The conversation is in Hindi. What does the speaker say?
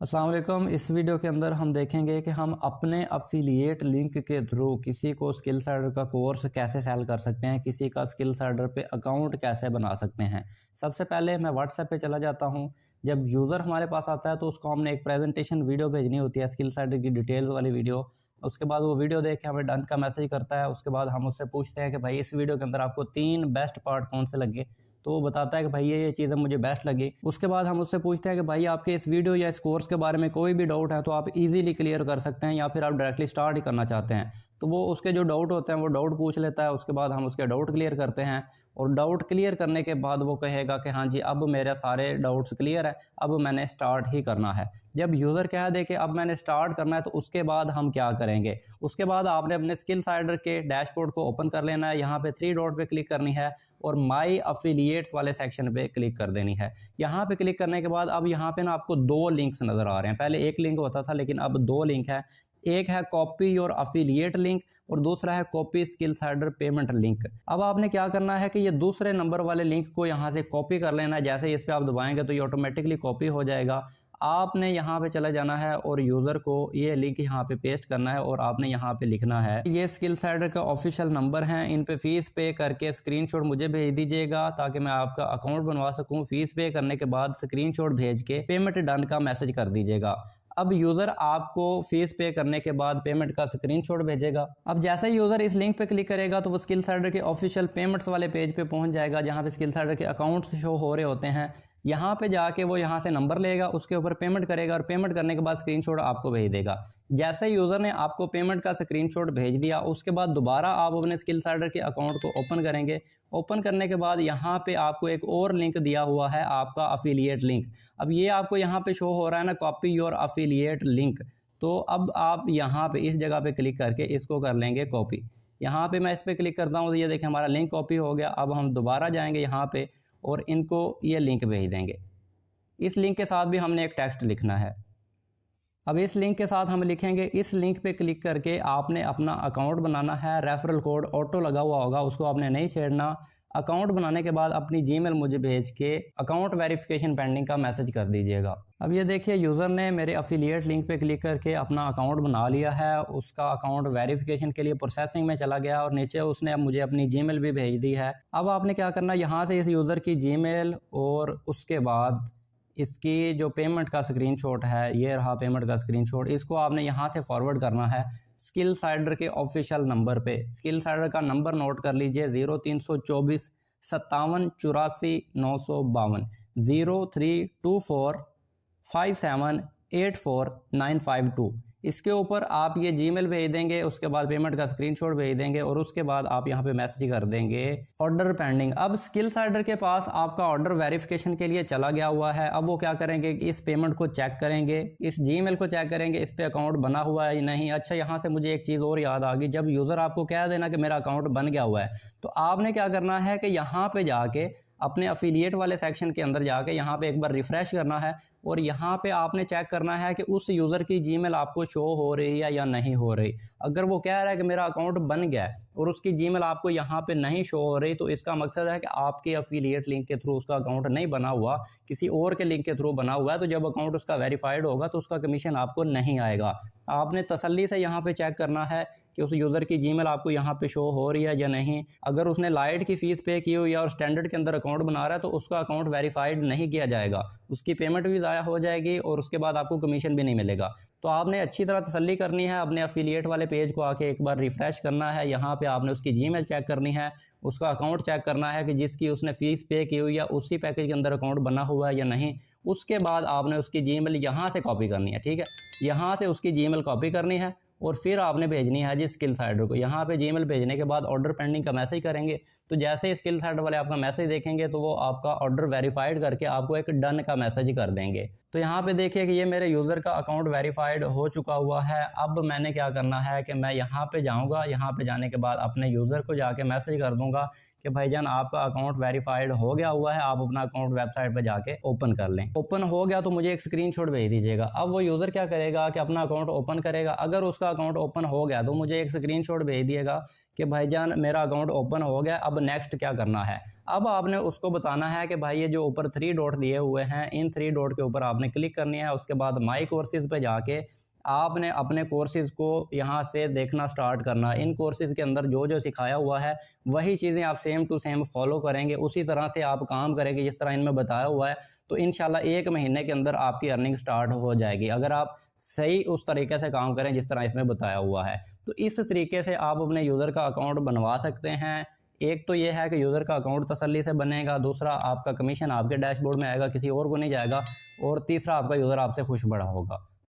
अस्सलाम वालेकुम। इस वीडियो के अंदर हम देखेंगे कि हम अपने अफिलिएट लिंक के थ्रू किसी को स्किलसैडर का कोर्स कैसे सेल कर सकते हैं, किसी का स्किलसैडर पे अकाउंट कैसे बना सकते हैं। सबसे पहले मैं व्हाट्सएप पे चला जाता हूं। जब यूज़र हमारे पास आता है तो उसको हमने एक प्रेजेंटेशन वीडियो भेजनी होती है, स्किलसैडर की डिटेल्स वाली वीडियो। उसके बाद वो वीडियो देख के हमें डन का मैसेज करता है। उसके बाद हम उससे पूछते हैं कि भाई इस वीडियो के अंदर आपको 3 बेस्ट पार्ट कौन से लगे, तो वो बताता है कि भाई ये चीज़ें मुझे बेस्ट लगी। उसके बाद हम उससे पूछते हैं कि भाई आपके इस वीडियो या इस कोर्स के बारे में कोई भी डाउट है तो आप इजीली क्लियर कर सकते हैं, या फिर आप डायरेक्टली स्टार्ट ही करना चाहते हैं। तो वो उसके जो डाउट होते हैं वो डाउट पूछ लेता है। उसके बाद हम उसके डाउट क्लियर करते हैं, और डाउट क्लियर करने के बाद वो कहेगा कि हाँ जी अब मेरे सारे डाउट्स क्लियर हैं, अब मैंने स्टार्ट ही करना है। जब यूज़र कह दे कि अब मैंने स्टार्ट करना है तो उसके बाद हम क्या करेंगे। उसके बाद आपने अपने स्किलसैडर के डैशबोर्ड को ओपन कर लेना है। यहाँ पे 3 डॉट पे क्लिक करनी है और माई अफिलिएट्स वाले सेक्शन पे क्लिक कर देनी है। यहाँ पे क्लिक करने के बाद अब यहाँ पे ना आपको 2 लिंक्स नज़र आ रहे हैं। पहले एक लिंक होता था लेकिन अब 2 लिंक है। एक है कॉपी योर अफिलिएट लिंक और दूसरा है कॉपी स्किलसैडर पेमेंट लिंक। अब आपने क्या करना है कि ये दूसरे नंबर वाले लिंक को यहाँ से कॉपी कर लेना है। जैसे इस पर आप दबाएंगे तो ये ऑटोमेटिकली कॉपी हो जाएगा। आपने यहाँ पे चला जाना है और यूज़र को ये लिंक यहाँ पे पेस्ट करना है, और आपने यहाँ पे लिखना है ये स्किलसैडर का ऑफिशियल नंबर है, इन पे फीस पे करके स्क्रीनशॉट मुझे भेज दीजिएगा ताकि मैं आपका अकाउंट बनवा सकूँ। फीस पे करने के बाद स्क्रीनशॉट भेज के पेमेंट डन का मैसेज कर दीजिएगा। अब यूज़र आपको फीस पे करने के बाद पेमेंट का स्क्रीनशॉट भेजेगा। अब जैसे ही यूज़र इस लिंक पे क्लिक करेगा तो वो स्किलसैडर के ऑफिशियल पेमेंट्स वाले पेज पे पहुंच जाएगा, जहां पे स्किलसैडर के अकाउंट्स शो हो रहे होते हैं। यहाँ पे जाके वो यहाँ से नंबर लेगा, उसके ऊपर पेमेंट करेगा और पेमेंट करने के बाद स्क्रीनशॉट आपको भेज देगा। जैसे यूज़र ने आपको पेमेंट का स्क्रीनशॉट भेज दिया, उसके बाद दोबारा आप अपने स्किलसैडर के अकाउंट को ओपन करेंगे। ओपन करने के बाद यहाँ पे आपको एक और लिंक दिया हुआ है, आपका अफिलिएट लिंक। अब ये आपको यहाँ पे शो हो रहा है ना, कॉपी योर अफिलिएट लिंक। तो अब आप यहाँ पे इस जगह पे क्लिक करके इसको कर लेंगे कॉपी। यहाँ पे मैं इस पर क्लिक करता हूँ तो ये देखें हमारा लिंक कॉपी हो गया। अब हम दोबारा जाएंगे यहाँ पे और इनको ये लिंक भेज देंगे। इस लिंक के साथ भी हमने एक टेक्स्ट लिखना है। अब इस लिंक के साथ हम लिखेंगे, इस लिंक पे क्लिक करके आपने अपना अकाउंट बनाना है। रेफरल कोड ऑटो लगा हुआ होगा, उसको आपने नहीं छेड़ना। अकाउंट बनाने के बाद अपनी जीमेल मुझे भेज के अकाउंट वेरिफिकेशन पेंडिंग का मैसेज कर दीजिएगा। अब ये देखिए यूज़र ने मेरे अफिलिएट लिंक पे क्लिक करके अपना अकाउंट बना लिया है। उसका अकाउंट वेरिफिकेशन के लिए प्रोसेसिंग में चला गया और नीचे उसने अब मुझे अपनी जीमेल भी भेज दी है। अब आपने क्या करना है, यहाँ से इस यूज़र की जीमेल और उसके बाद इसकी जो पेमेंट का स्क्रीनशॉट है, ये रहा पेमेंट का स्क्रीनशॉट, इसको आपने यहाँ से फॉरवर्ड करना है स्किलसैडर के ऑफिशियल नंबर पे। स्किलसैडर का नंबर नोट कर लीजिए, 0324 57 84 952, 0324 57 84 952। इसके ऊपर आप ये जीमेल भेज देंगे, उसके बाद पेमेंट का स्क्रीनशॉट भेज देंगे और उसके बाद आप यहाँ पे मैसेज कर देंगे ऑर्डर पेंडिंग। अब स्किलसैडर के पास आपका ऑर्डर वेरिफिकेशन के लिए चला गया हुआ है। अब वो क्या करेंगे, इस पेमेंट को चेक करेंगे, इस जीमेल को चेक करेंगे, इस पे अकाउंट बना हुआ है या नहीं। अच्छा, यहाँ से मुझे एक चीज़ और याद आ गई, जब यूज़र आपको कह देना कि मेरा अकाउंट बन गया हुआ है तो आपने क्या करना है कि यहाँ पे जाके अपने अफिलिएट वाले सेक्शन के अंदर जाके यहाँ पे एक बार रिफ़्रेश करना है, और यहाँ पे आपने चेक करना है कि उस यूज़र की जीमेल आपको शो हो रही है या नहीं हो रही। अगर वो कह रहा है कि मेरा अकाउंट बन गया है और उसकी जीमेल आपको यहाँ पे नहीं शो हो रही, तो इसका मकसद है कि आपके अफिलिएट लिंक के थ्रू उसका अकाउंट नहीं बना हुआ, किसी और के लिंक के थ्रू बना हुआ है। तो जब अकाउंट उसका वेरीफाइड होगा तो उसका कमीशन आपको नहीं आएगा। आपने तसल्ली से यहाँ पे चेक करना है कि उस यूज़र की जीमेल आपको यहाँ पे शो हो रही है या नहीं। अगर उसने लाइट की फ़ीस पे की हुई है और स्टैंडर्ड के अंदर अकाउंट बना रहा है तो उसका अकाउंट वेरीफाइड नहीं किया जाएगा, उसकी पेमेंट भी ज़ाया हो जाएगी और उसके बाद आपको कमीशन भी नहीं मिलेगा। तो आपने अच्छी तरह तसल्ली करनी है, अपने अफिलिएट वाले पेज को आके एक बार रिफ़्रेश करना है। यहाँ पे आपने उसकी जीमेल चेक करनी है, उसका अकाउंट चेक करना है कि जिसकी उसने फ़ीस पे की हुई है उसी पैकेज के अंदर अकाउंट बना हुआ है या नहीं। उसके बाद आपने उसकी जीमेल यहाँ से कॉपी करनी है, ठीक है, यहाँ से उसकी जीमेल कॉपी करनी है और फिर आपने भेजनी है जी स्किलसैडर को। यहाँ पे जीमेल भेजने के बाद ऑर्डर पेंडिंग का मैसेज करेंगे, तो जैसे स्किलसैडर वाले आपका मैसेज देखेंगे तो वो आपका ऑर्डर वेरीफाइड करके आपको एक डन का मैसेज कर देंगे। तो यहाँ पे देखिए कि ये मेरे यूज़र का अकाउंट वेरीफाइड हो चुका हुआ है। अब मैंने क्या करना है कि मैं यहाँ पे जाऊँगा, यहाँ पे जाने के बाद अपने यूज़र को जाके मैसेज कर दूँगा कि भाईजान आपका अकाउंट वेरीफाइड हो गया हुआ है, आप अपना अकाउंट वेबसाइट पे जाके ओपन कर लें। ओपन हो गया तो मुझे एक स्क्रीनशॉट भेज दीजिएगा। अब वो यूज़र क्या करेगा कि अपना अकाउंट ओपन करेगा। अगर उसका आपका अकाउंट ओपन हो गया तो मुझे एक स्क्रीनशॉट भेज दिएगा कि भाईजान मेरा अकाउंट ओपन हो गया, अब नेक्स्ट क्या करना है। अब आपने उसको बताना है कि भाई ये जो ऊपर 3 डॉट दिए हुए हैं, इन 3 डॉट के ऊपर आपने क्लिक करनी है। उसके बाद माई कोर्सेज़ पे जाके आपने अपने कोर्सेज़ को यहाँ से देखना स्टार्ट करना। इन कोर्सेज़ के अंदर जो जो सिखाया हुआ है वही चीज़ें आप सेम टू सेम फॉलो करेंगे, उसी तरह से आप काम करेंगे जिस तरह इनमें बताया हुआ है, तो इंशाल्लाह 1 महीने के अंदर आपकी अर्निंग स्टार्ट हो जाएगी, अगर आप सही उस तरीके से काम करें जिस तरह इसमें बताया हुआ है। तो इस तरीके से आप अपने यूज़र का अकाउंट बनवा सकते हैं। एक तो ये है कि यूज़र का अकाउंट तसल्ली से बनेगा, दूसरा आपका कमीशन आपके डैशबोर्ड में आएगा, किसी और को नहीं जाएगा, और तीसरा आपका यूज़र आपसे खुश बड़ा होगा।